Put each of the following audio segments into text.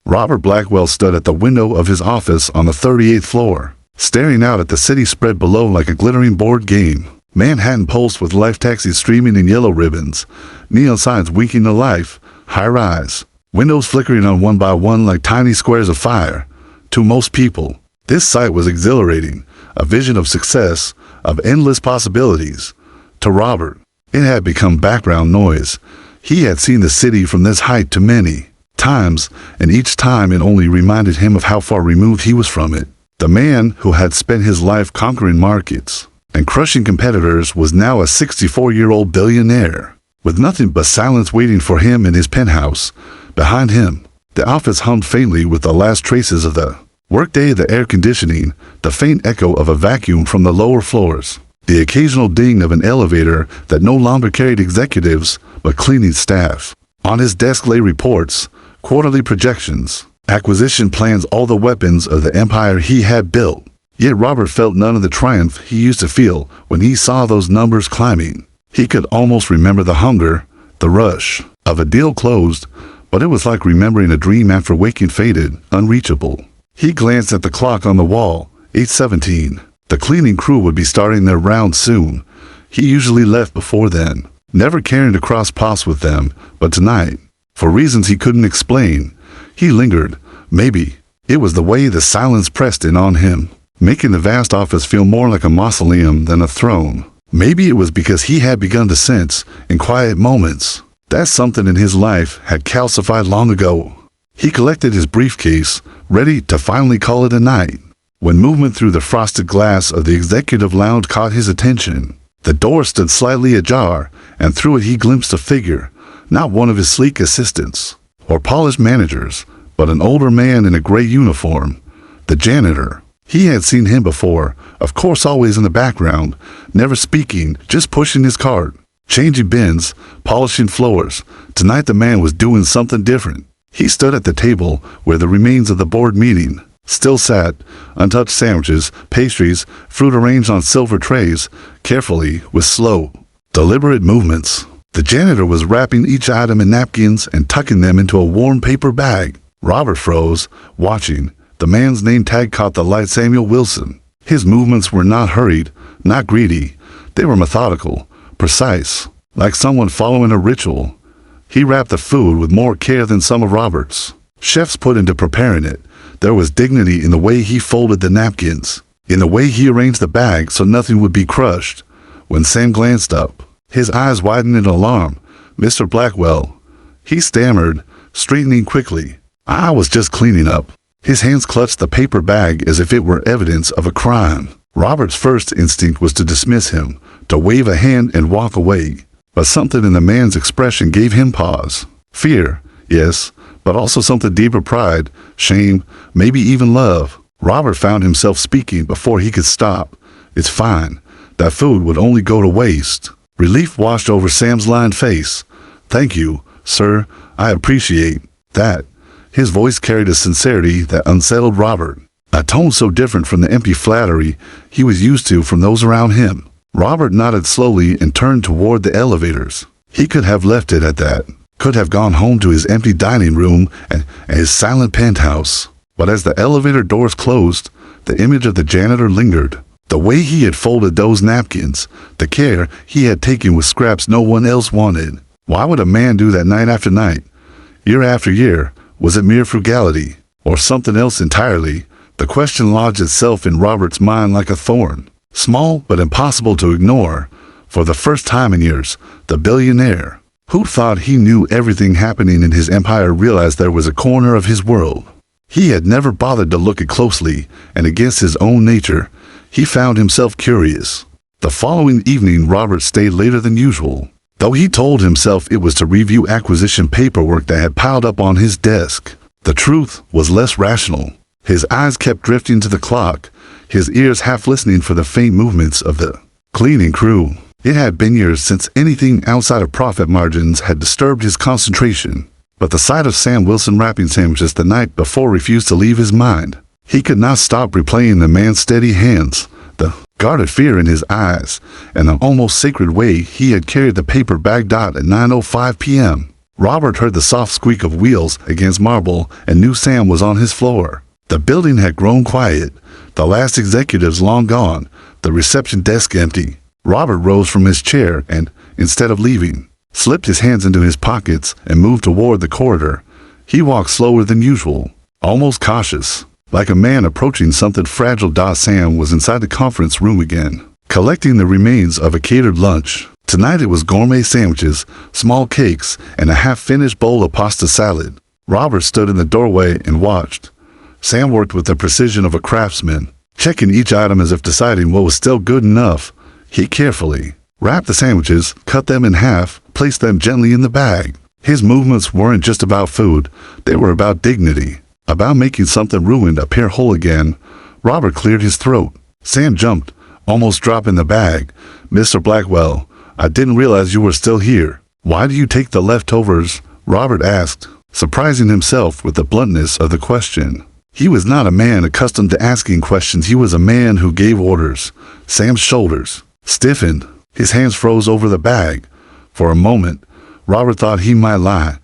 Robert Blackwell stood at the window of his office on the 38th floor, staring out at the city spread below like a glittering board game. Manhattan pulsed with life taxis streaming in yellow ribbons, neon signs winking to life, high-rise, windows flickering on one by one like tiny squares of fire. To most people, this sight was exhilarating, a vision of success, of endless possibilities. To Robert, it had become background noise. He had seen the city from this height too many times, and each time it only reminded him of how far removed he was from it. The man who had spent his life conquering markets and crushing competitors was now a 64-year-old billionaire, with nothing but silence waiting for him in his penthouse. Behind him, the office hummed faintly with the last traces of the workday, the air conditioning, the faint echo of a vacuum from the lower floors, the occasional ding of an elevator that no longer carried executives but cleaning staff. On his desk lay reports, quarterly projections, acquisition plans, all the weapons of the empire he had built. Yet Robert felt none of the triumph he used to feel when he saw those numbers climbing. He could almost remember the hunger, the rush of a deal closed, but it was like remembering a dream after waking faded, unreachable. He glanced at the clock on the wall, 8:17. The cleaning crew would be starting their round soon. He usually left before then, never caring to cross paths with them, but tonight, for reasons he couldn't explain, he lingered. Maybe it was the way the silence pressed in on him, making the vast office feel more like a mausoleum than a throne. Maybe it was because he had begun to sense, in quiet moments, that something in his life had calcified long ago. He collected his briefcase, ready to finally call it a night, when movement through the frosted glass of the executive lounge caught his attention. The door stood slightly ajar, and through it he glimpsed a figure, not one of his sleek assistants or polished managers, but an older man in a gray uniform, the janitor. He had seen him before, of course always in the background, never speaking, just pushing his cart, changing bins, polishing floors. Tonight the man was doing something different. He stood at the table where the remains of the board meeting still sat, untouched sandwiches, pastries, fruit arranged on silver trays, carefully, with slow, deliberate movements. The janitor was wrapping each item in napkins and tucking them into a warm paper bag. Robert froze, watching. The man's name tag caught the light: Samuel Wilson. His movements were not hurried, not greedy. They were methodical, precise, like someone following a ritual. He wrapped the food with more care than some of Robert's chefs put into preparing it. There was dignity in the way he folded the napkins, in the way he arranged the bag so nothing would be crushed. When Sam glanced up, his eyes widened in alarm. "Mr. Blackwell," he stammered, straightening quickly. "I was just cleaning up." His hands clutched the paper bag as if it were evidence of a crime. Robert's first instinct was to dismiss him, to wave a hand and walk away. But something in the man's expression gave him pause. Fear, yes, but also something deeper: pride, shame, maybe even love. Robert found himself speaking before he could stop. "It's fine. That food would only go to waste." Relief washed over Sam's lined face. "Thank you, sir. I appreciate that." His voice carried a sincerity that unsettled Robert, a tone so different from the empty flattery he was used to from those around him. Robert nodded slowly and turned toward the elevators. He could have left it at that, could have gone home to his empty dining room and his silent penthouse. But as the elevator doors closed, the image of the janitor lingered. The way he had folded those napkins, the care he had taken with scraps no one else wanted. Why would a man do that night after night, year after year? Was it mere frugality, or something else entirely? The question lodged itself in Robert's mind like a thorn, small but impossible to ignore. For the first time in years, the billionaire, who thought he knew everything happening in his empire, realized there was a corner of his world he had never bothered to look at closely, and against his own nature, he found himself curious. The following evening, Robert stayed later than usual, though he told himself it was to review acquisition paperwork that had piled up on his desk. The truth was less rational. His eyes kept drifting to the clock, his ears half listening for the faint movements of the cleaning crew. It had been years since anything outside of profit margins had disturbed his concentration, but the sight of Sam Wilson wrapping sandwiches the night before refused to leave his mind. He could not stop replaying the man's steady hands, the guarded fear in his eyes, and the almost sacred way he had carried the paper bag. At 9:05 p.m., Robert heard the soft squeak of wheels against marble and knew Sam was on his floor. The building had grown quiet. The last executives long gone, the reception desk empty. Robert rose from his chair and, instead of leaving, slipped his hands into his pockets and moved toward the corridor. He walked slower than usual, almost cautious, like a man approaching something fragile. Sam was inside the conference room again, collecting the remains of a catered lunch. Tonight it was gourmet sandwiches, small cakes, and a half-finished bowl of pasta salad. Robert stood in the doorway and watched. Sam worked with the precision of a craftsman, checking each item as if deciding what was still good enough. He carefully wrapped the sandwiches, cut them in half, placed them gently in the bag. His movements weren't just about food, they were about dignity, about making something ruined appear whole again. Robert cleared his throat. Sam jumped, almost dropping the bag. "Mr. Blackwell, I didn't realize you were still here. Why do you take the leftovers?" Robert asked, surprising himself with the bluntness of the question. He was not a man accustomed to asking questions. He was a man who gave orders. Sam's shoulders stiffened. His hands froze over the bag. For a moment, Robert thought he might lie.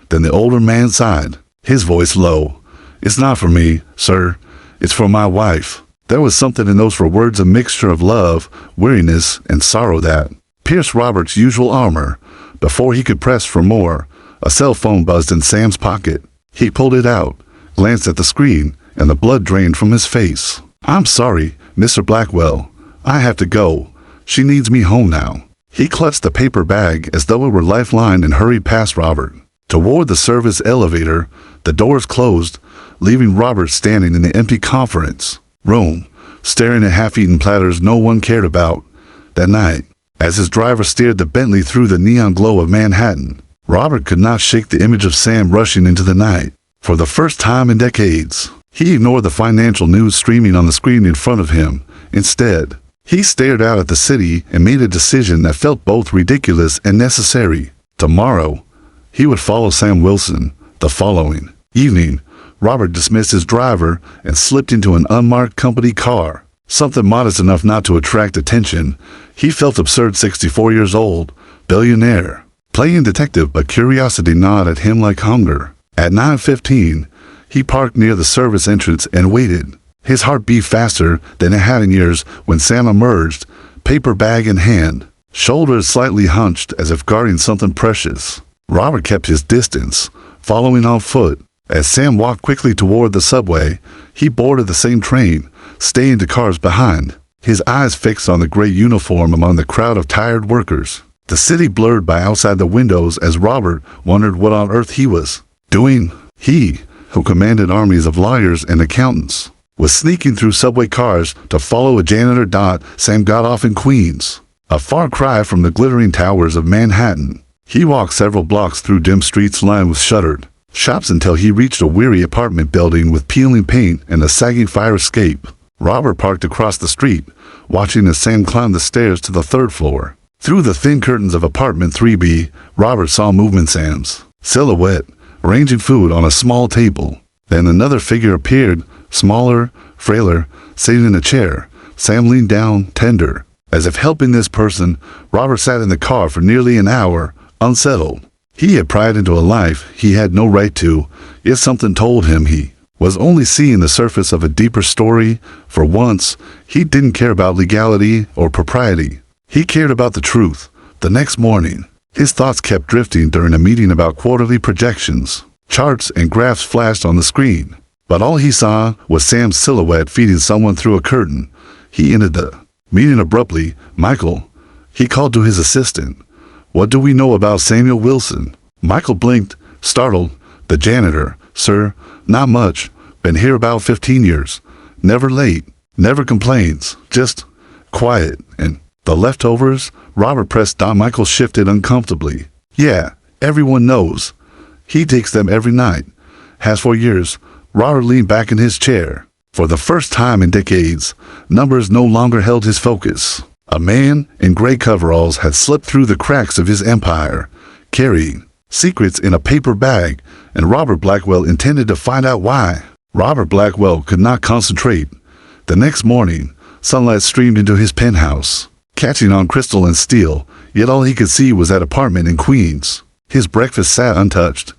Then the older man sighed, his voice low. "It's not for me, sir. It's for my wife." There was something in those words, a mixture of love, weariness, and sorrow that pierced Robert's usual armor. Before he could press for more, a cell phone buzzed in Sam's pocket. He pulled it out, glanced at the screen, and the blood drained from his face. "I'm sorry, Mr. Blackwell. I have to go. She needs me home now." He clutched the paper bag as though it were lifeline and hurried past Robert. Toward the service elevator, the doors closed, leaving Robert standing in the empty conference room, staring at half-eaten platters no one cared about. That night, as his driver steered the Bentley through the neon glow of Manhattan, Robert could not shake the image of Sam rushing into the night. For the first time in decades, he ignored the financial news streaming on the screen in front of him. Instead, he stared out at the city and made a decision that felt both ridiculous and necessary. Tomorrow, he would follow Sam Wilson. The following evening, Robert dismissed his driver and slipped into an unmarked company car, something modest enough not to attract attention. He felt absurd. 64 years old, billionaire, playing detective, but curiosity gnawed at him like hunger. At 9:15, he parked near the service entrance and waited. His heart beat faster than it had in years when Sam emerged, paper bag in hand, shoulders slightly hunched as if guarding something precious. Robert kept his distance, following on foot. As Sam walked quickly toward the subway, he boarded the same train, staying 2 cars behind, his eyes fixed on the gray uniform among the crowd of tired workers. The city blurred by outside the windows as Robert wondered what on earth he was doing. He, who commanded armies of lawyers and accountants, was sneaking through subway cars to follow a janitor. Sam got off in Queens, a far cry from the glittering towers of Manhattan. He walked several blocks through dim streets lined with shuttered shops until he reached a weary apartment building with peeling paint and a sagging fire escape. Robert parked across the street, watching as Sam climbed the stairs to the 3rd floor. Through the thin curtains of apartment 3B, Robert saw movement. Sam's silhouette, arranging food on a small table. Then another figure appeared, smaller, frailer, sitting in a chair. Sam leaned down, tender, as if helping this person. Robert sat in the car for nearly an hour, unsettled. He had pried into a life he had no right to, yet something told him he was only seeing the surface of a deeper story. For once, he didn't care about legality or propriety. He cared about the truth. The next morning, his thoughts kept drifting during a meeting about quarterly projections. Charts and graphs flashed on the screen, but all he saw was Sam's silhouette feeding someone through a curtain. He ended the meeting abruptly. "Michael," he called to his assistant. "What do we know about Samuel Wilson?" Michael blinked, startled. "The janitor, sir. Not much. Been here about 15 years. Never late. Never complains. Just quiet." "And the leftovers?" Robert pressed down. Michael shifted uncomfortably. "Yeah, everyone knows. He takes them every night. Has for years." Robert leaned back in his chair. For the first time in decades, numbers no longer held his focus. A man in gray coveralls had slipped through the cracks of his empire, carrying secrets in a paper bag, and Robert Blackwell intended to find out why. Robert Blackwell could not concentrate. The next morning, sunlight streamed into his penthouse, catching on crystal and steel, yet all he could see was that apartment in Queens. His breakfast sat untouched.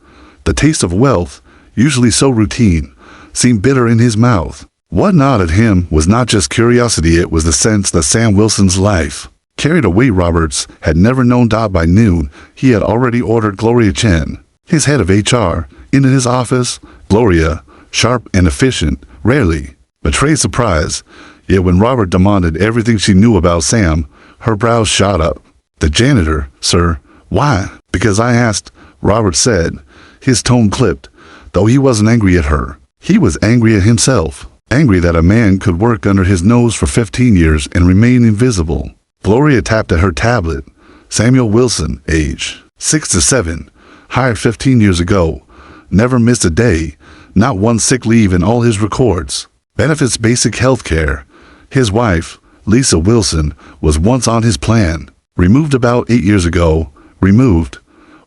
The taste of wealth, usually so routine, seemed bitter in his mouth. What gnawed at him was not just curiosity, it was the sense that Sam Wilson's life carried a weight Roberts had never known. By noon, he had already ordered Gloria Chen, his head of HR, into his office. Gloria, sharp and efficient, rarely betrayed surprise, yet when Robert demanded everything she knew about Sam, her brows shot up. "The janitor, sir." "Why?" "Because I asked," Robert said. His tone clipped, though he wasn't angry at her. He was angry at himself. Angry that a man could work under his nose for 15 years and remain invisible. Gloria tapped at her tablet. Samuel Wilson, age 6 to 7, hired 15 years ago. Never missed a day, not one sick leave in all his records. Benefits basic health care. His wife, Lisa Wilson, was once on his plan. Removed about 8 years ago. Removed.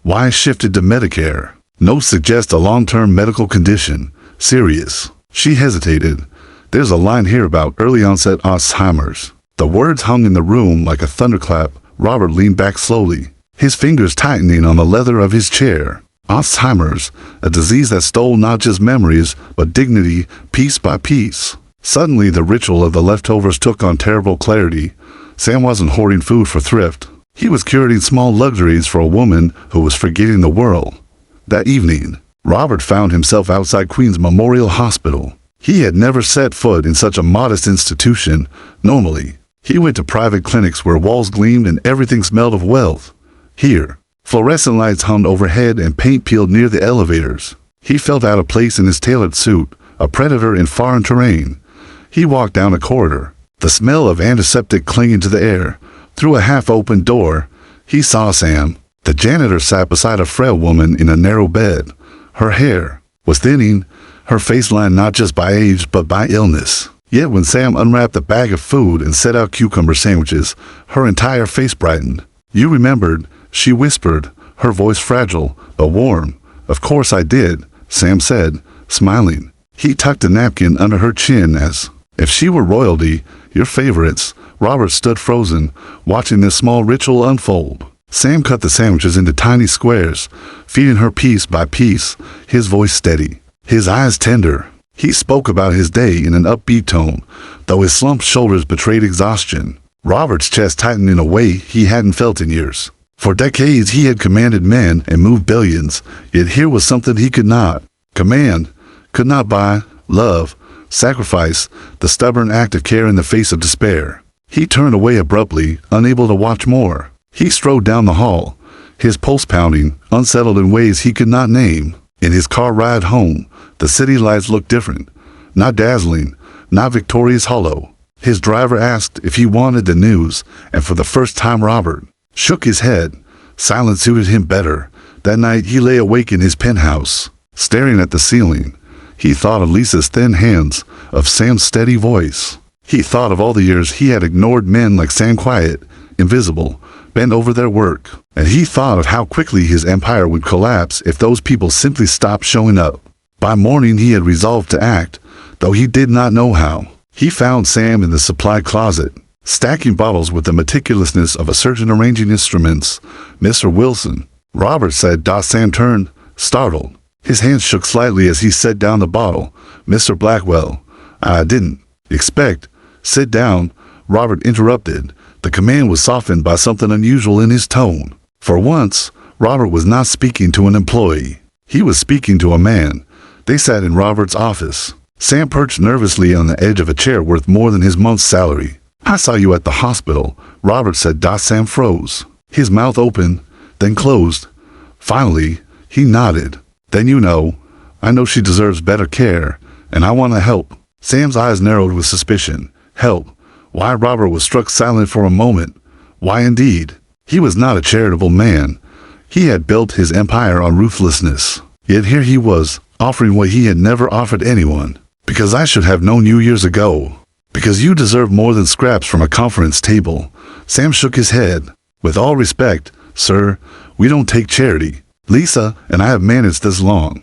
Why shifted to Medicare? Notes suggest a long-term medical condition. Serious. She hesitated. There's a line here about early onset Alzheimer's. The words hung in the room like a thunderclap. Robert leaned back slowly, his fingers tightening on the leather of his chair. Alzheimer's, a disease that stole not just memories, but dignity, piece by piece. Suddenly, the ritual of the leftovers took on terrible clarity. Sam wasn't hoarding food for thrift. He was curating small luxuries for a woman who was forgetting the world. That evening, Robert found himself outside Queen's Memorial Hospital. He had never set foot in such a modest institution. Normally, he went to private clinics where walls gleamed and everything smelled of wealth. Here, fluorescent lights hummed overhead and paint peeled near the elevators. He felt out of place in his tailored suit, a predator in foreign terrain. He walked down a corridor, the smell of antiseptic clinging to the air. Through a half-open door, he saw Sam. The janitor sat beside a frail woman in a narrow bed. Her hair was thinning, her face lined not just by age but by illness. Yet when Sam unwrapped a bag of food and set out cucumber sandwiches, her entire face brightened. "You remembered," she whispered, her voice fragile but warm. "Of course I did," Sam said, smiling. He tucked a napkin under her chin as if she were royalty. "Your favorites." Robert stood frozen, watching this small ritual unfold. Sam cut the sandwiches into tiny squares, feeding her piece by piece, his voice steady, his eyes tender. He spoke about his day in an upbeat tone, though his slumped shoulders betrayed exhaustion. Robert's chest tightened in a way he hadn't felt in years. For decades he had commanded men and moved billions, yet here was something he could not command, could not buy: love, sacrifice, the stubborn act of care in the face of despair. He turned away abruptly, unable to watch more. He strode down the hall, his pulse pounding, unsettled in ways he could not name. In his car ride home, the city lights looked different. Not dazzling, not Victoria's hollow. His driver asked if he wanted the news, and for the first time Robert shook his head. Silence suited him better. That night he lay awake in his penthouse, staring at the ceiling. He thought of Lisa's thin hands, of Sam's steady voice. He thought of all the years he had ignored men like Sam, quiet, invisible, bent over their work. And he thought of how quickly his empire would collapse if those people simply stopped showing up. By morning he had resolved to act, though he did not know how. He found Sam in the supply closet, stacking bottles with the meticulousness of a surgeon arranging instruments. "Mr. Wilson," Robert said. Sam turned, startled. His hands shook slightly as he set down the bottle. "Mr. Blackwell, I didn't expect." "Sit down," Robert interrupted. The command was softened by something unusual in his tone. For once, Robert was not speaking to an employee. He was speaking to a man. They sat in Robert's office. Sam perched nervously on the edge of a chair worth more than his month's salary. "I saw you at the hospital," Robert said. Sam froze, his mouth open, then closed. Finally, he nodded. "Then I know she deserves better care, and I want to help." Sam's eyes narrowed with suspicion. Help? Why? Robert was struck silent for a moment. Why indeed? He was not a charitable man. He had built his empire on ruthlessness. Yet here he was, offering what he had never offered anyone. "Because I should have known you years ago. Because you deserve more than scraps from a conference table." Sam shook his head. "With all respect, sir, we don't take charity. Lisa and I have managed this long.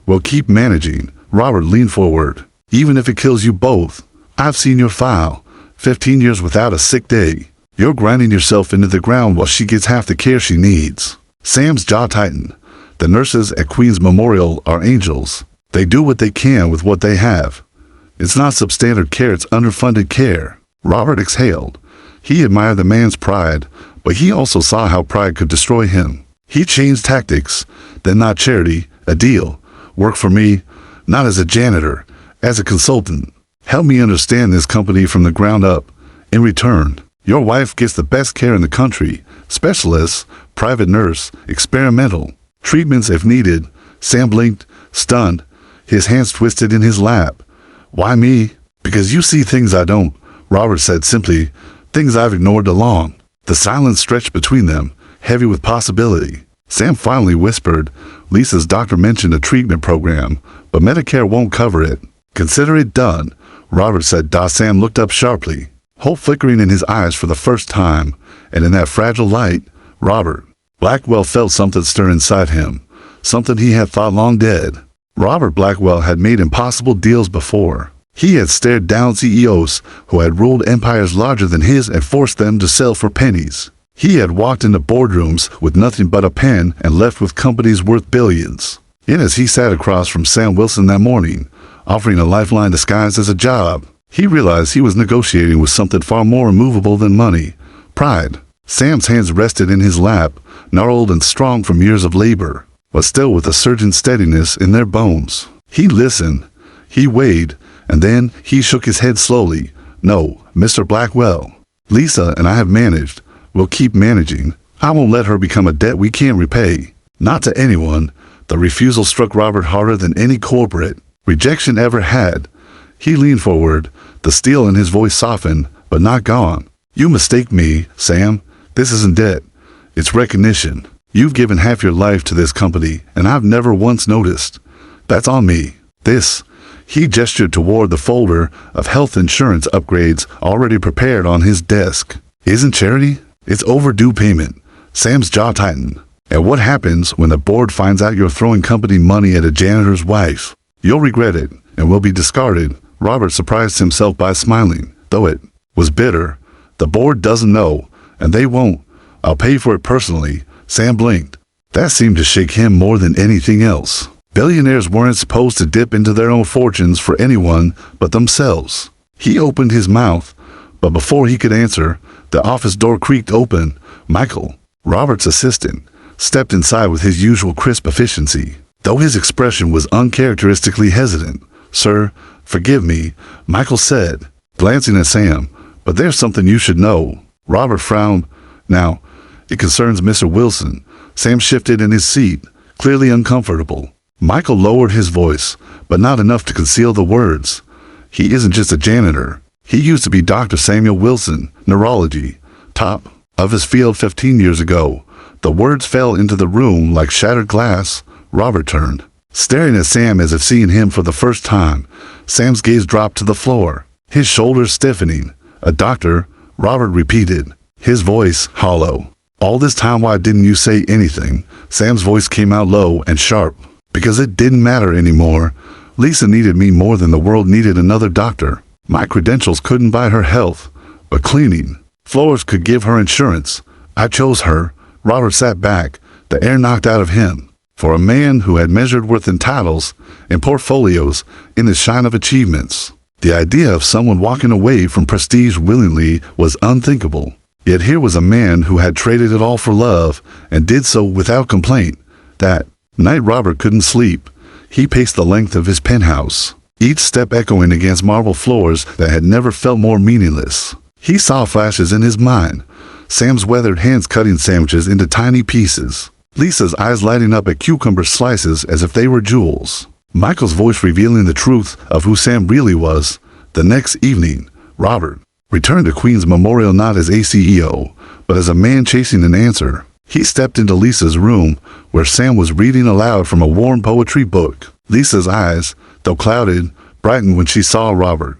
We'll keep managing." Robert leaned forward. "Even if it kills you both. I've seen your file. 15 years without a sick day. You're grinding yourself into the ground while she gets half the care she needs." Sam's jaw tightened. The nurses at Queen's Memorial are angels. They do what they can with what they have. It's not substandard care, it's underfunded care. Robert exhaled. He admired the man's pride, but he also saw how pride could destroy him. He changed tactics, then not charity, a deal. Work for me, not as a janitor, as a consultant. Help me understand this company from the ground up. In return, your wife gets the best care in the country. Specialists, private nurse, experimental. Treatments if needed. Sam blinked, stunned, his hands twisted in his lap. Why me? Because you see things I don't, Robert said simply, things I've ignored along. The silence stretched between them, heavy with possibility. Sam finally whispered, Lisa's doctor mentioned a treatment program, but Medicare won't cover it. Consider it done, Robert said. Sam looked up sharply, hope flickering in his eyes for the first time, and in that fragile light, Robert Blackwell felt something stir inside him, something he had thought long dead. Robert Blackwell had made impossible deals before. He had stared down CEOs who had ruled empires larger than his and forced them to sell for pennies. He had walked into boardrooms with nothing but a pen and left with companies worth billions. And as he sat across from Sam Wilson that morning, offering a lifeline disguised as a job, he realized he was negotiating with something far more immovable than money, pride. Sam's hands rested in his lap, gnarled and strong from years of labor, but still with a certain steadiness in their bones. He listened, he weighed, and then he shook his head slowly. No, Mr. Blackwell. Lisa and I have managed. We'll keep managing. I won't let her become a debt we can't repay. Not to anyone. The refusal struck Robert harder than any corporate rejection ever had. He leaned forward, the steel in his voice softened, but not gone. You mistake me, Sam. This isn't debt. It's recognition. You've given half your life to this company, and I've never once noticed. That's on me. This. He gestured toward the folder of health insurance upgrades already prepared on his desk. Isn't charity? It's overdue payment. Sam's jaw tightened. And what happens when the board finds out you're throwing company money at a janitor's wife? You'll regret it, and will be discarded. Robert surprised himself by smiling, though it was bitter. The board doesn't know, and they won't. I'll pay for it personally. Sam blinked. That seemed to shake him more than anything else. Billionaires weren't supposed to dip into their own fortunes for anyone but themselves. He opened his mouth, but before he could answer, the office door creaked open. Michael, Robert's assistant, stepped inside with his usual crisp efficiency, though his expression was uncharacteristically hesitant. Sir, forgive me, Michael said, glancing at Sam, but there's something you should know. Robert frowned. Now, it concerns Mr. Wilson. Sam shifted in his seat, clearly uncomfortable. Michael lowered his voice, but not enough to conceal the words. He isn't just a janitor. He used to be Dr. Samuel Wilson, neurology, top of his field 15 years ago. The words fell into the room like shattered glass. Robert turned, staring at Sam as if seeing him for the first time. Sam's gaze dropped to the floor, his shoulders stiffening. A doctor, Robert repeated, his voice hollow. All this time, why didn't you say anything? Sam's voice came out low and sharp. Because it didn't matter anymore. Lisa needed me more than the world needed another doctor. My credentials couldn't buy her health, but cleaning floors could give her insurance. I chose her. Robert sat back, the air knocked out of him. For a man who had measured worth in titles, in portfolios, in the shine of achievements, the idea of someone walking away from prestige willingly was unthinkable. Yet here was a man who had traded it all for love, and did so without complaint. That night Robert couldn't sleep. He paced the length of his penthouse, each step echoing against marble floors that had never felt more meaningless. He saw flashes in his mind. Sam's weathered hands cutting sandwiches into tiny pieces. Lisa's eyes lighting up at cucumber slices as if they were jewels. Michael's voice revealing the truth of who Sam really was. The next evening, Robert returned to Queen's Memorial not as a CEO, but as a man chasing an answer. He stepped into Lisa's room, where Sam was reading aloud from a worn poetry book. Lisa's eyes, though clouded, brightened when she saw Robert.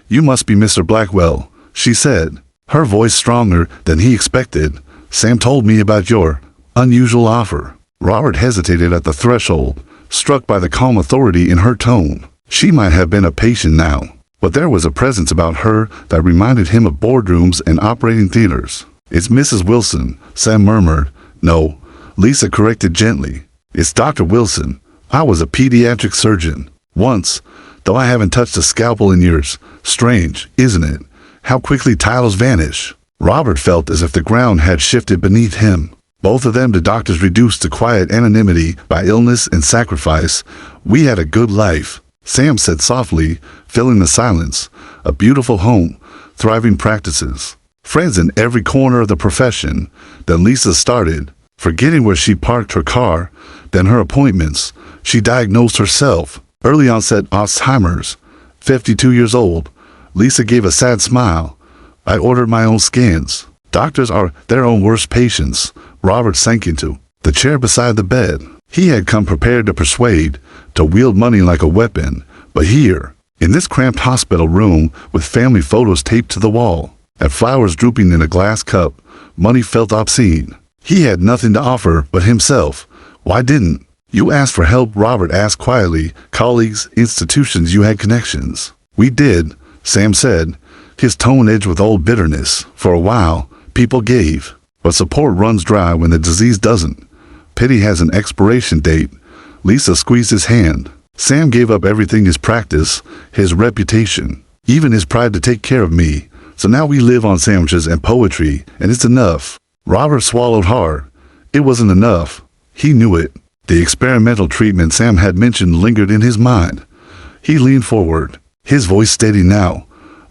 You must be Mr. Blackwell, she said, her voice stronger than he expected. Sam told me about your unusual offer. Robert hesitated at the threshold, struck by the calm authority in her tone. She might have been a patient now, but there was a presence about her that reminded him of boardrooms and operating theaters. It's Mrs. Wilson, Sam murmured. No, Lisa corrected gently. It's Dr. Wilson. I was a pediatric surgeon. Once, though I haven't touched a scalpel in years. Strange, isn't it? How quickly titles vanish. Robert felt as if the ground had shifted beneath him. Both of them the doctors reduced to quiet anonymity by illness and sacrifice. We had a good life, Sam said softly, filling the silence. A beautiful home, thriving practices, friends in every corner of the profession. Then Lisa started, forgetting where she parked her car, then her appointments. She diagnosed herself, early onset Alzheimer's, 52 years old. Lisa gave a sad smile. I ordered my own scans. Doctors are their own worst patients. Robert sank into the chair beside the bed. He had come prepared to persuade, to wield money like a weapon. But here, in this cramped hospital room with family photos taped to the wall, and flowers drooping in a glass cup, money felt obscene. He had nothing to offer but himself. Why didn't you ask for help? Robert asked quietly. Colleagues, institutions, you had connections. We did, Sam said, his tone edged with old bitterness. For a while, people gave. But support runs dry when the disease doesn't. Pity has an expiration date. Lisa squeezed his hand. Sam gave up everything, his practice, his reputation, even his pride to take care of me. So now we live on sandwiches and poetry, and it's enough. Robert swallowed hard. It wasn't enough. He knew it. The experimental treatment Sam had mentioned lingered in his mind. He leaned forward, his voice steady now.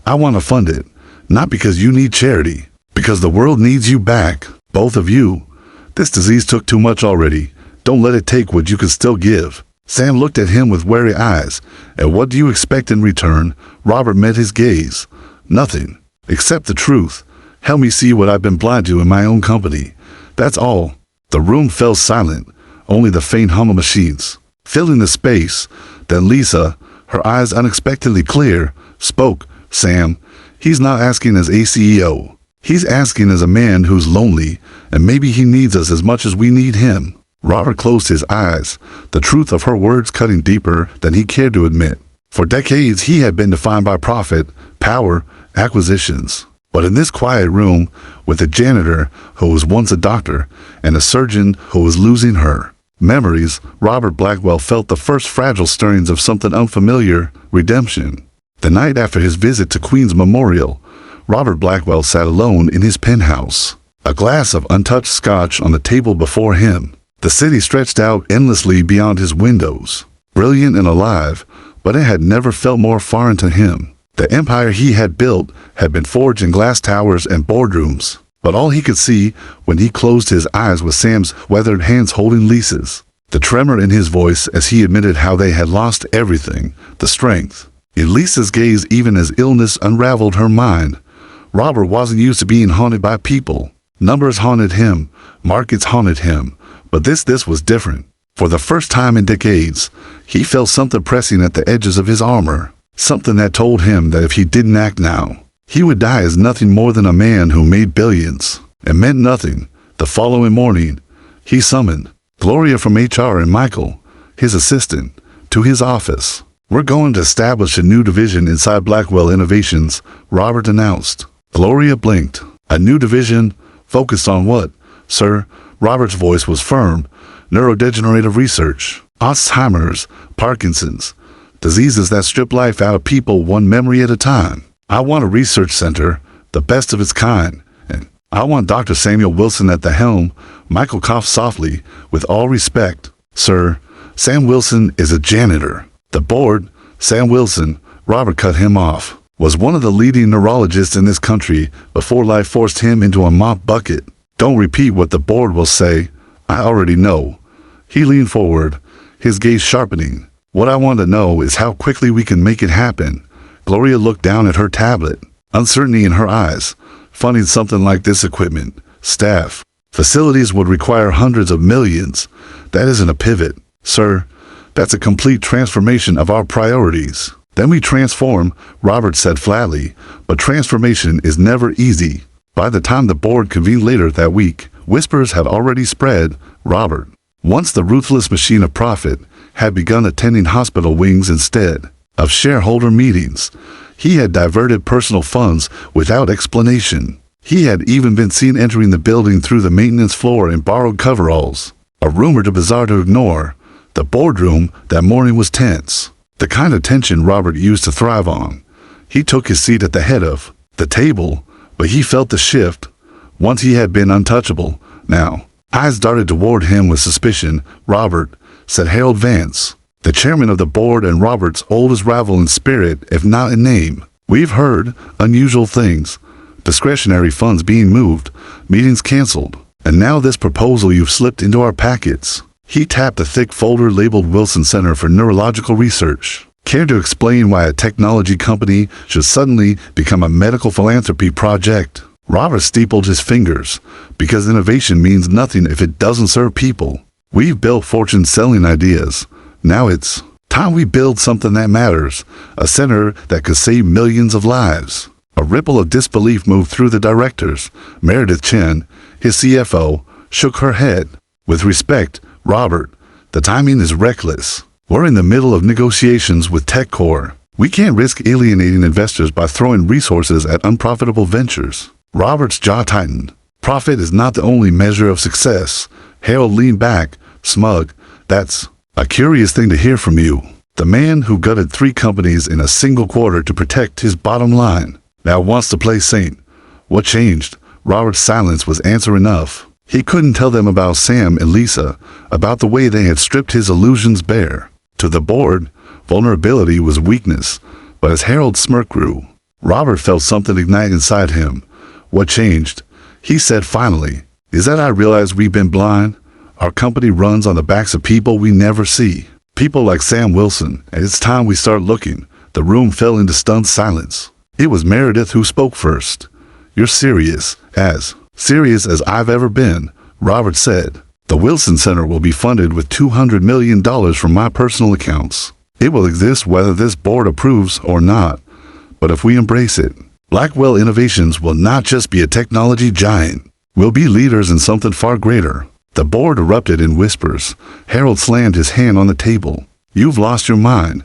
I want to fund it, not because you need charity, because the world needs you back, both of you. This disease took too much already. Don't let it take what you can still give. Sam looked at him with wary eyes. And what do you expect in return? Robert met his gaze. Nothing, except the truth. Help me see what I've been blind to in my own company. That's all. The room fell silent, only the faint hum of machines filling the space. Then Lisa, her eyes unexpectedly clear, spoke. Sam, he's not asking as a CEO. He's asking as a man who's lonely, and maybe he needs us as much as we need him. Robert closed his eyes, the truth of her words cutting deeper than he cared to admit. For decades he had been defined by profit, power, acquisitions. But in this quiet room, with a janitor who was once a doctor, and a surgeon who was losing her memories, Robert Blackwell felt the first fragile stirrings of something unfamiliar, redemption. The night after his visit to Queen's Memorial, Robert Blackwell sat alone in his penthouse, a glass of untouched scotch on the table before him. The city stretched out endlessly beyond his windows, brilliant and alive, but it had never felt more foreign to him. The empire he had built had been forged in glass towers and boardrooms, but all he could see when he closed his eyes was Sam's weathered hands holding Lisa's, the tremor in his voice as he admitted how they had lost everything, the strength in Lisa's gaze even as illness unraveled her mind. Robert wasn't used to being haunted by people. Numbers haunted him, markets haunted him, but this was different. For the first time in decades, he felt something pressing at the edges of his armor, something that told him that if he didn't act now, he would die as nothing more than a man who made billions and meant nothing. The following morning, he summoned Gloria from HR and Michael, his assistant, to his office. We're going to establish a new division inside Blackwell Innovations, Robert announced. Gloria blinked. A new division? Focused on what, sir? Robert's voice was firm. Neurodegenerative research. Alzheimer's, Parkinson's. Diseases that strip life out of people one memory at a time. I want a research center, the best of its kind. And I want Dr. Samuel Wilson at the helm. Michael coughed softly. With all respect, sir, Sam Wilson is a janitor. The board, Sam Wilson, Robert cut him off, was one of the leading neurologists in this country before life forced him into a mop bucket. Don't repeat what the board will say. I already know. He leaned forward, his gaze sharpening. What I want to know is how quickly we can make it happen. Gloria looked down at her tablet, uncertainty in her eyes. Funding something like this equipment, staff, facilities would require hundreds of millions. That isn't a pivot, sir. That's a complete transformation of our priorities. Then we transform, Robert said flatly, but transformation is never easy. By the time the board convened later that week, whispers had already spread. Robert, once the ruthless machine of profit, had begun attending hospital wings instead of shareholder meetings. He had diverted personal funds without explanation. He had even been seen entering the building through the maintenance floor in borrowed coveralls. A rumor too bizarre to ignore. The boardroom that morning was tense. The kind of tension Robert used to thrive on. He took his seat at the head of the table, but he felt the shift. Once he had been untouchable, now eyes darted toward him with suspicion. "Robert," said Harold Vance, the chairman of the board and Robert's oldest rival in spirit, if not in name. "We've heard unusual things. Discretionary funds being moved, meetings canceled, and now this proposal you've slipped into our packets." He tapped a thick folder labeled Wilson Center for Neurological Research. "Care to explain why a technology company should suddenly become a medical philanthropy project?" Robert steepled his fingers. "Because innovation means nothing if it doesn't serve people. We've built fortunes selling ideas. Now it's time we build something that matters, a center that could save millions of lives." A ripple of disbelief moved through the directors. Meredith Chen, his CFO, shook her head. "With respect, Robert, the timing is reckless. We're in the middle of negotiations with TechCore. We can't risk alienating investors by throwing resources at unprofitable ventures." Robert's jaw tightened. "Profit is not the only measure of success." Harold leaned back, smug. "That's a curious thing to hear from you. The man who gutted 3 companies in a single quarter to protect his bottom line now wants to play saint. What changed?" Robert's silence was answer enough. He couldn't tell them about Sam and Lisa, about the way they had stripped his illusions bare. To the board, vulnerability was weakness, but as Harold's smirk grew, Robert felt something ignite inside him. "What changed?" he said finally. "Is that I realized we've been blind. Our company runs on the backs of people we never see. People like Sam Wilson, and it's time we start looking." The room fell into stunned silence. It was Meredith who spoke first. "You're serious as I've ever been," Robert said. "The Wilson Center will be funded with $200 million from my personal accounts. It will exist whether this board approves or not. But if we embrace it, Blackwell Innovations will not just be a technology giant. We'll be leaders in something far greater." The board erupted in whispers. Harold slammed his hand on the table. "You've lost your mind.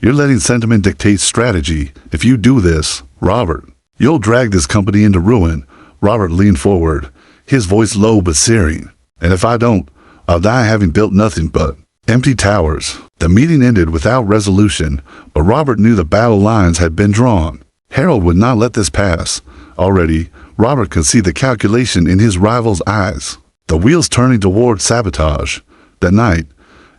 You're letting sentiment dictate strategy. If you do this, Robert, you'll drag this company into ruin." Robert leaned forward, his voice low but searing. "And if I don't, I'll die having built nothing but empty towers." The meeting ended without resolution, but Robert knew the battle lines had been drawn. Harold would not let this pass. Already, Robert could see the calculation in his rival's eyes, the wheels turning toward sabotage. That night,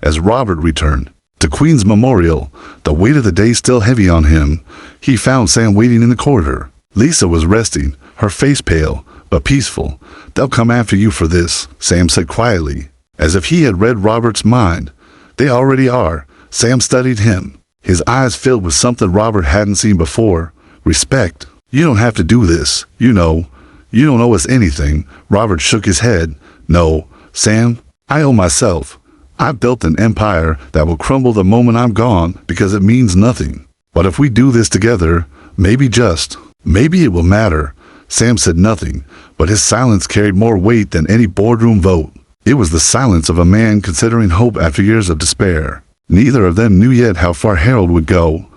as Robert returned to Queen's Memorial, the weight of the day still heavy on him, he found Sam waiting in the corridor. Lisa was resting, her face pale, but peaceful. "They'll come after you for this," Sam said quietly, as if he had read Robert's mind. "They already are." Sam studied him, his eyes filled with something Robert hadn't seen before. "Respect. You don't have to do this. You don't owe us anything." Robert shook his head. "No, Sam, I owe myself. I've built an empire that will crumble the moment I'm gone because it means nothing. But if we do this together, maybe it will matter." Sam said nothing, but his silence carried more weight than any boardroom vote. It was the silence of a man considering hope after years of despair. Neither of them knew yet how far Harold would go.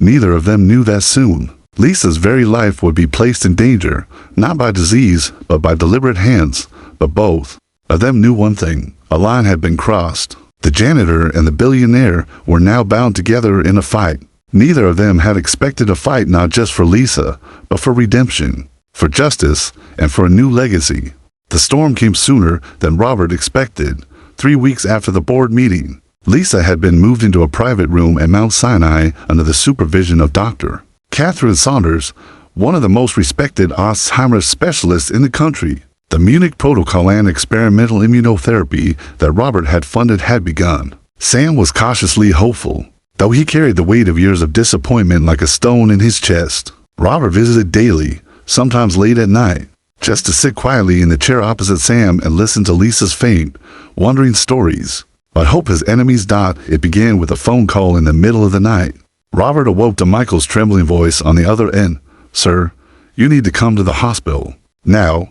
Neither of them knew that soon Lisa's very life would be placed in danger, not by disease, but by deliberate hands. But both of them knew one thing: a line had been crossed. The janitor and the billionaire were now bound together in a fight. Neither of them had expected a fight not just for Lisa, but for redemption, for justice, and for a new legacy. The storm came sooner than Robert expected. 3 weeks after the board meeting, Lisa had been moved into a private room at Mount Sinai under the supervision of Dr. Catherine Saunders, one of the most respected Alzheimer's specialists in the country. The Munich protocol and experimental immunotherapy that Robert had funded had begun. Sam was cautiously hopeful, though he carried the weight of years of disappointment like a stone in his chest. Robert visited daily, sometimes late at night, just to sit quietly in the chair opposite Sam and listen to Lisa's faint, wandering stories. But hope his enemies died. It began with a phone call in the middle of the night. Robert awoke to Michael's trembling voice on the other end. "Sir, you need to come to the hospital. Now,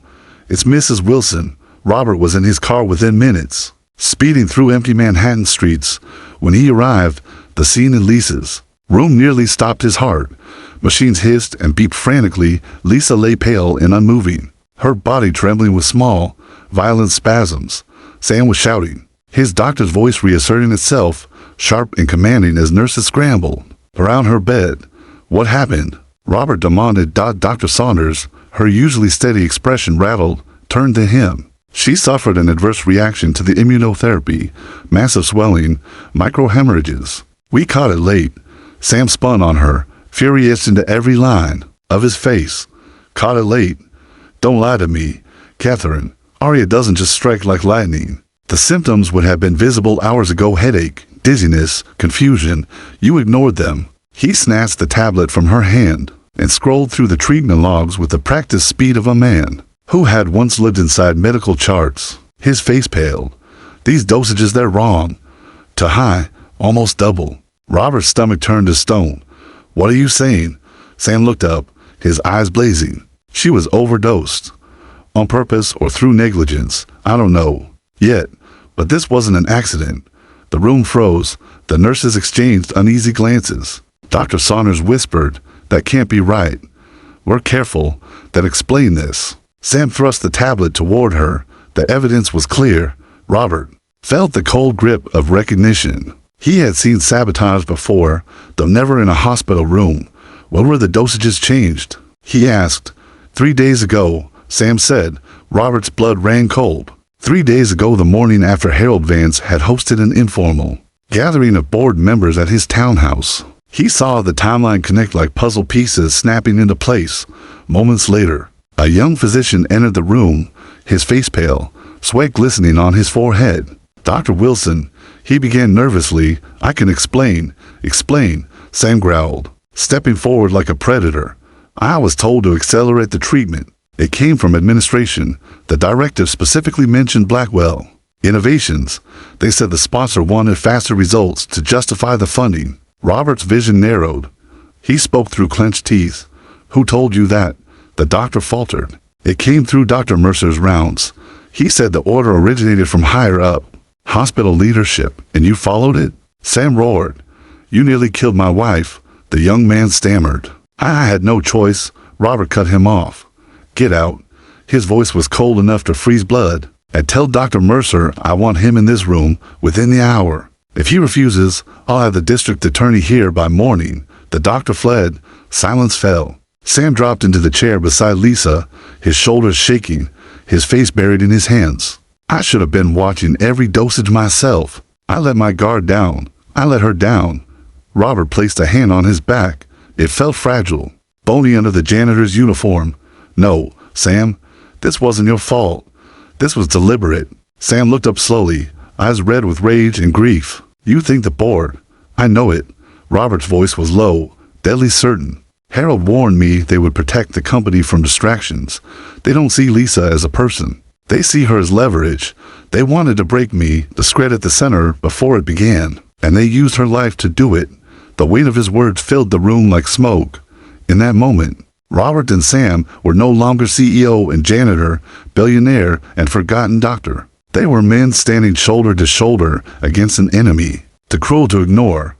it's Mrs. Wilson." Robert was in his car within minutes, speeding through empty Manhattan streets. When he arrived, the scene in Lisa's Room nearly stopped his heart. Machines hissed and beeped frantically. Lisa lay pale and unmoving, her body trembling with small, violent spasms. Sam was shouting, his doctor's voice reasserting itself, sharp and commanding as nurses scrambled around her bed. What happened? Robert demanded. Dr. Saunders, her usually steady expression rattled, turned to him. She suffered an adverse reaction to the immunotherapy, massive swelling, microhemorrhages. We caught it late. Sam spun on her, fury etched into every line of his face. Caught it late. Don't lie to me, Catherine. Aria doesn't just strike like lightning. The symptoms would have been visible hours ago: headache, dizziness, confusion. You ignored them. He snatched the tablet from her hand and scrolled through the treatment logs with the practiced speed of a man who had once lived inside medical charts. His face paled. These dosages, they're wrong. Too high, almost double. Robert's stomach turned to stone. What are you saying? Sam looked up, his eyes blazing. She was overdosed. On purpose or through negligence, I don't know yet, but this wasn't an accident. The room froze. The nurses exchanged uneasy glances. Dr. Saunders whispered, that can't be right. We're careful. Then explain this. Sam thrust the tablet toward her. The evidence was clear. Robert felt the cold grip of recognition. He had seen sabotage before, though never in a hospital room. When were the dosages changed? He asked. 3 days ago, Sam said. Robert's blood ran cold. 3 days ago, the morning after Harold Vance had hosted an informal gathering of board members at his townhouse. He saw the timeline connect like puzzle pieces snapping into place. Moments later, a young physician entered the room, his face pale, sweat glistening on his forehead. Dr. Wilson, he began nervously. I can explain, Sam growled, stepping forward like a predator. I was told to accelerate the treatment. It came from administration. The directive specifically mentioned Blackwell Innovations. They said the sponsor wanted faster results to justify the funding. Robert's vision narrowed. He spoke through clenched teeth. Who told you that? The doctor faltered. It came through Dr. Mercer's rounds. He said the order originated from higher up, hospital leadership, and you followed it? Sam roared. You nearly killed my wife, the young man stammered. I had no choice. Robert cut him off. Get out. His voice was cold enough to freeze blood. And tell Dr. Mercer I want him in this room within the hour. If he refuses, I'll have the district attorney here by morning. The doctor fled. Silence fell. Sam dropped into the chair beside Lisa, his shoulders shaking, his face buried in his hands. I should have been watching every dosage myself. I let my guard down. I let her down. Robert placed a hand on his back. It felt fragile, bony under the janitor's uniform. No, Sam, this wasn't your fault. This was deliberate. Sam looked up slowly, eyes red with rage and grief. You think the board? I know it. Robert's voice was low, deadly certain. Harold warned me they would protect the company from distractions. They don't see Lisa as a person. They see her as leverage. They wanted to break me, discredit the center before it began, and they used her life to do it. The weight of his words filled the room like smoke. In that moment, Robert and Sam were no longer CEO and janitor, billionaire, and forgotten doctor. They were men standing shoulder to shoulder against an enemy, too cruel to ignore.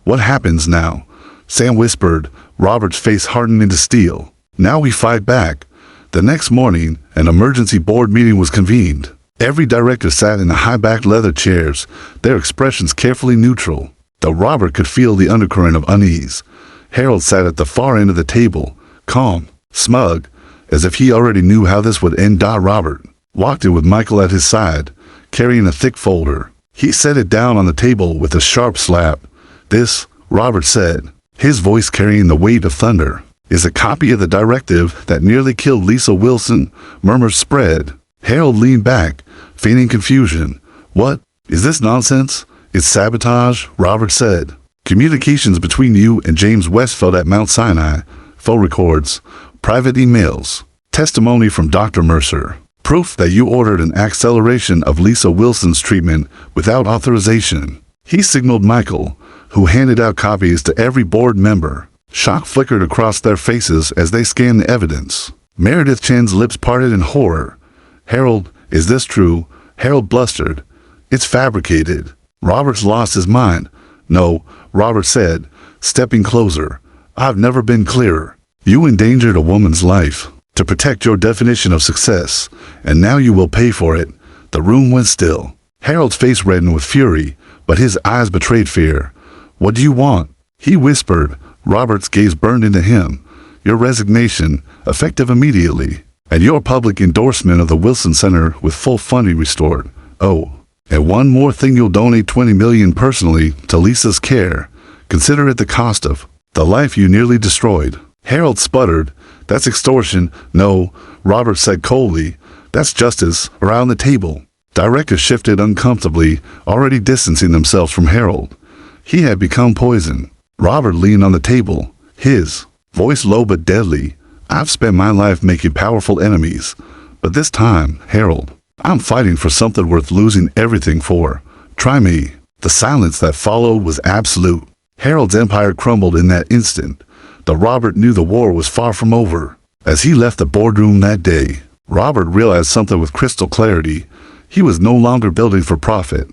What happens now? Sam whispered, Robert's face hardened into steel. Now we fight back. The next morning, an emergency board meeting was convened. Every director sat in the high-backed leather chairs, their expressions carefully neutral, though Robert could feel the undercurrent of unease. Harold sat at the far end of the table, calm, smug, as if he already knew how this would end. Robert walked in with Michael at his side, carrying a thick folder. He set it down on the table with a sharp slap. This, Robert said, his voice carrying the weight of thunder, is a copy of the directive that nearly killed Lisa Wilson. Murmurs spread. Harold leaned back, feigning confusion. What? Is this nonsense? It's sabotage, Robert said. Communications between you and James Westfield at Mount Sinai. Phone records. Private emails. Testimony from Dr. Mercer. Proof that you ordered an acceleration of Lisa Wilson's treatment without authorization. He signaled Michael, who handed out copies to every board member. Shock flickered across their faces as they scanned the evidence. Meredith Chen's lips parted in horror. Harold, is this true? Harold blustered. It's fabricated. Roberts lost his mind. No, Robert said, stepping closer. I've never been clearer. You endangered a woman's life to protect your definition of success, and now you will pay for it. The room went still. Harold's face reddened with fury, but his eyes betrayed fear. What do you want? He whispered. Robert's gaze burned into him. Your resignation, effective immediately, and your public endorsement of the Wilson Center with full funding restored. Oh, and one more thing, you'll donate $20 million personally to Lisa's care. Consider it the cost of the life you nearly destroyed. Harold sputtered. That's extortion. No, Robert said coldly. That's justice. Around the table, directors shifted uncomfortably, already distancing themselves from Harold. He had become poison. Robert leaned on the table, his voice low but deadly. I've spent my life making powerful enemies, but this time, Harold, I'm fighting for something worth losing everything for. Try me. The silence that followed was absolute. Harold's empire crumbled in that instant. Though Robert knew the war was far from over. As he left the boardroom that day, Robert realized something with crystal clarity. He was no longer building for profit.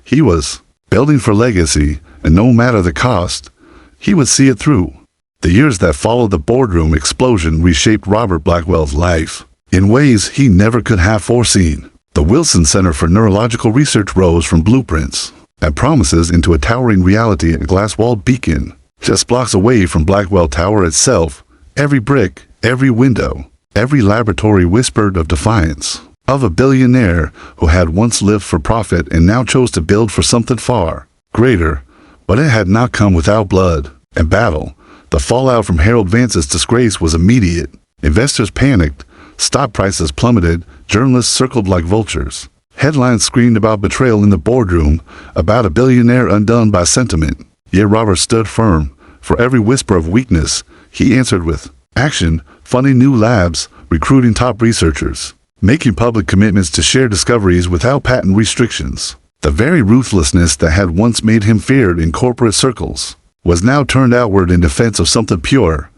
He was building for legacy, and no matter the cost, he would see it through. The years that followed the boardroom explosion reshaped Robert Blackwell's life in ways he never could have foreseen. The Wilson Center for Neurological Research rose from blueprints and promises into a towering reality, a glass-walled beacon. Just blocks away from Blackwell Tower itself, every brick, every window, every laboratory whispered of defiance of a billionaire who had once lived for profit and now chose to build for something far greater. But it had not come without blood and battle. The fallout from Harold Vance's disgrace was immediate. Investors panicked, stock prices plummeted, journalists circled like vultures. Headlines screamed about betrayal in the boardroom, about a billionaire undone by sentiment. Yet Robert stood firm. For every whisper of weakness, he answered with action, funding new labs, recruiting top researchers, making public commitments to share discoveries without patent restrictions. The very ruthlessness that had once made him feared in corporate circles was now turned outward in defense of something pure.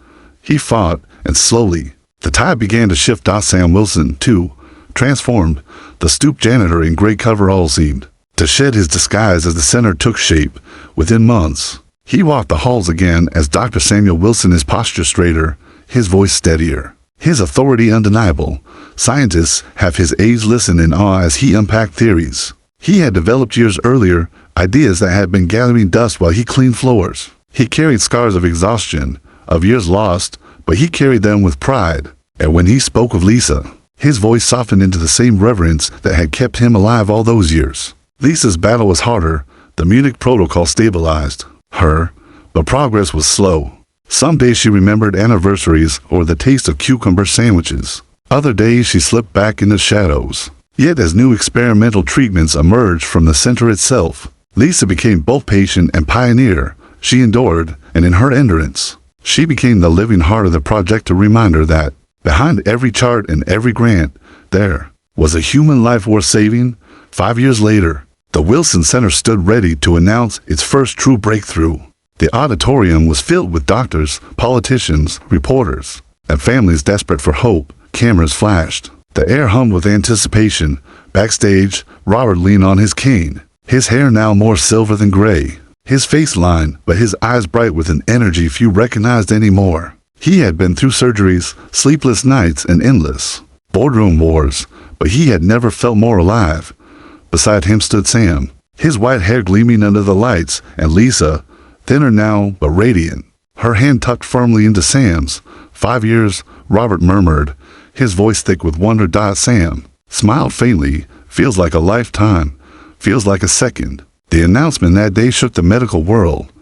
He fought, and slowly, the tide began to shift. Sam Wilson, too, transformed. The stooped janitor in gray coveralls seemed to shed his disguise as the center took shape. Within months, he walked the halls again as Dr. Samuel Wilson, his posture straighter, his voice steadier, his authority undeniable. Scientists have his aides listen in awe as he unpacked theories he had developed years earlier, ideas that had been gathering dust while he cleaned floors. He carried scars of exhaustion, of years lost, but he carried them with pride. And when he spoke of Lisa, his voice softened into the same reverence that had kept him alive all those years. Lisa's battle was harder. The Munich Protocol stabilized her, but progress was slow. Some days she remembered anniversaries or the taste of cucumber sandwiches. Other days she slipped back in the shadows. Yet as new experimental treatments emerged from the center itself, Lisa became both patient and pioneer. She endured, and in her endurance, she became the living heart of the project, a reminder that behind every chart and every grant, there was a human life worth saving. 5 years later, the Wilson Center stood ready to announce its first true breakthrough. The auditorium was filled with doctors, politicians, reporters, and families desperate for hope. Cameras flashed. The air hummed with anticipation. Backstage, Robert leaned on his cane, his hair now more silver than gray, his face lined, but his eyes bright with an energy few recognized anymore. He had been through surgeries, sleepless nights, and endless boardroom wars, but he had never felt more alive. Beside him stood Sam, his white hair gleaming under the lights, and Lisa, thinner now but radiant, her hand tucked firmly into Sam's. 5 years, Robert murmured, his voice thick with wonder. Sam smiled faintly. Feels like a lifetime. Feels like a second. The announcement that day shook the medical world.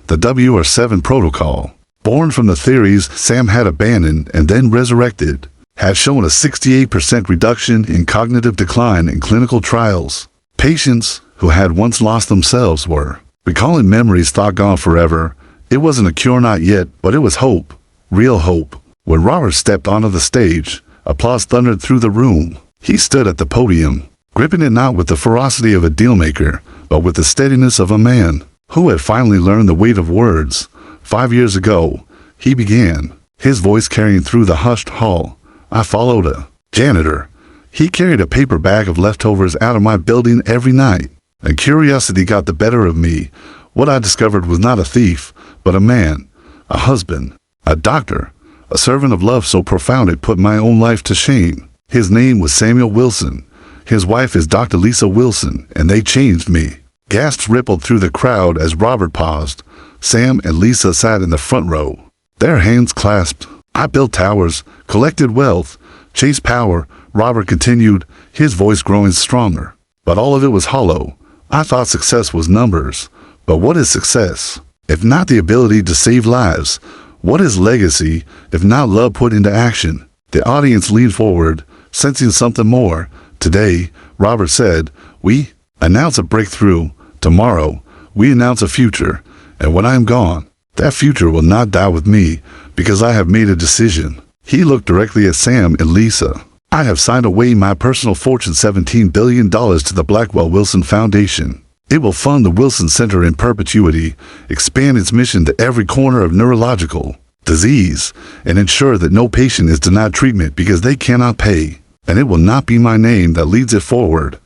The WR7 protocol, born from the theories Sam had abandoned and then resurrected, had shown a 68% reduction in cognitive decline in clinical trials. Patients who had once lost themselves were recalling memories thought gone forever. It wasn't a cure, not yet, but it was hope. Real hope. When Robert stepped onto the stage, applause thundered through the room. He stood at the podium, gripping it not with the ferocity of a dealmaker, but with the steadiness of a man who had finally learned the weight of words. 5 years ago, he began, his voice carrying through the hushed hall. I followed a janitor. He carried a paper bag of leftovers out of my building every night, and curiosity got the better of me. What I discovered was not a thief, but a man, a husband, a doctor, a servant of love so profound it put my own life to shame. His name was Samuel Wilson. His wife is Dr. Lisa Wilson, and they changed me. Gasps rippled through the crowd as Robert paused. Sam and Lisa sat in the front row, their hands clasped. I built towers, collected wealth, chased power, Robert continued, his voice growing stronger. But all of it was hollow. I thought success was numbers. But what is success, if not the ability to save lives? What is legacy, if not love put into action? The audience leaned forward, sensing something more. Today, Robert said, we announce a breakthrough. Tomorrow, we announce a future. And when I am gone, that future will not die with me, because I have made a decision. He looked directly at Sam and Lisa. I have signed away my personal fortune $17 billion to the Blackwell Wilson Foundation. It will fund the Wilson Center in perpetuity, expand its mission to every corner of neurological disease, and ensure that no patient is denied treatment because they cannot pay. And it will not be my name that leads it forward.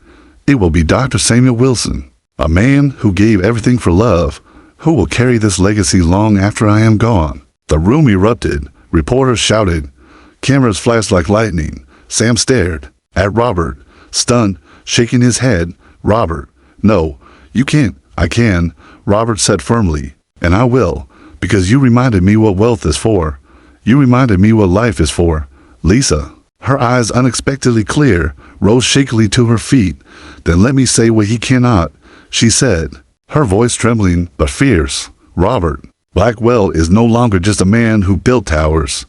It will be Dr. Samuel Wilson, a man who gave everything for love, who will carry this legacy long after I am gone. The room erupted. Reporters shouted. Cameras flashed like lightning. Sam stared at Robert, stunned, shaking his head. Robert, no, you can't. I can, Robert said firmly. And I will, because you reminded me what wealth is for. You reminded me what life is for. Lisa, her eyes unexpectedly clear, rose shakily to her feet. Then let me say what he cannot, she said, her voice trembling but fierce. Robert, Blackwell is no longer just a man who built towers.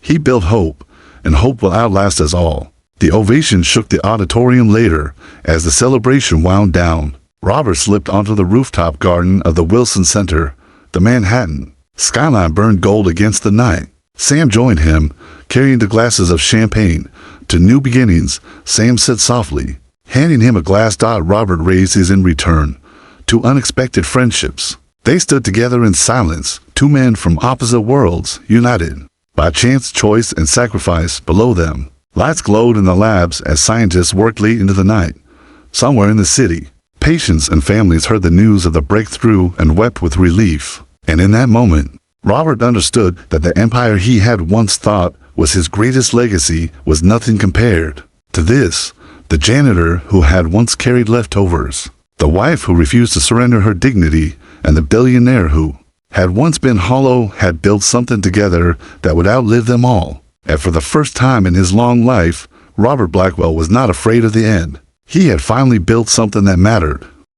He built hope, and hope will outlast us all. The ovation shook the auditorium later as the celebration wound down. Robert slipped onto the rooftop garden of the Wilson Center. The Manhattan skyline burned gold against the night. Sam joined him, carrying the glasses of champagne. To new beginnings, Sam said softly. Handing him a glass dot, Robert raised his in return. To unexpected friendships. They stood together in silence, two men from opposite worlds, united by chance, choice, and sacrifice below them. Lights glowed in the labs as scientists worked late into the night. Somewhere in the city, patients and families heard the news of the breakthrough and wept with relief. And in that moment, Robert understood that the empire he had once thought was his greatest legacy was nothing compared to this. The janitor who had once carried leftovers, the wife who refused to surrender her dignity, and the billionaire who had once been hollow had built something together that would outlive them all. And for the first time in his long life, Robert Blackwell was not afraid of the end. He had finally built something that mattered.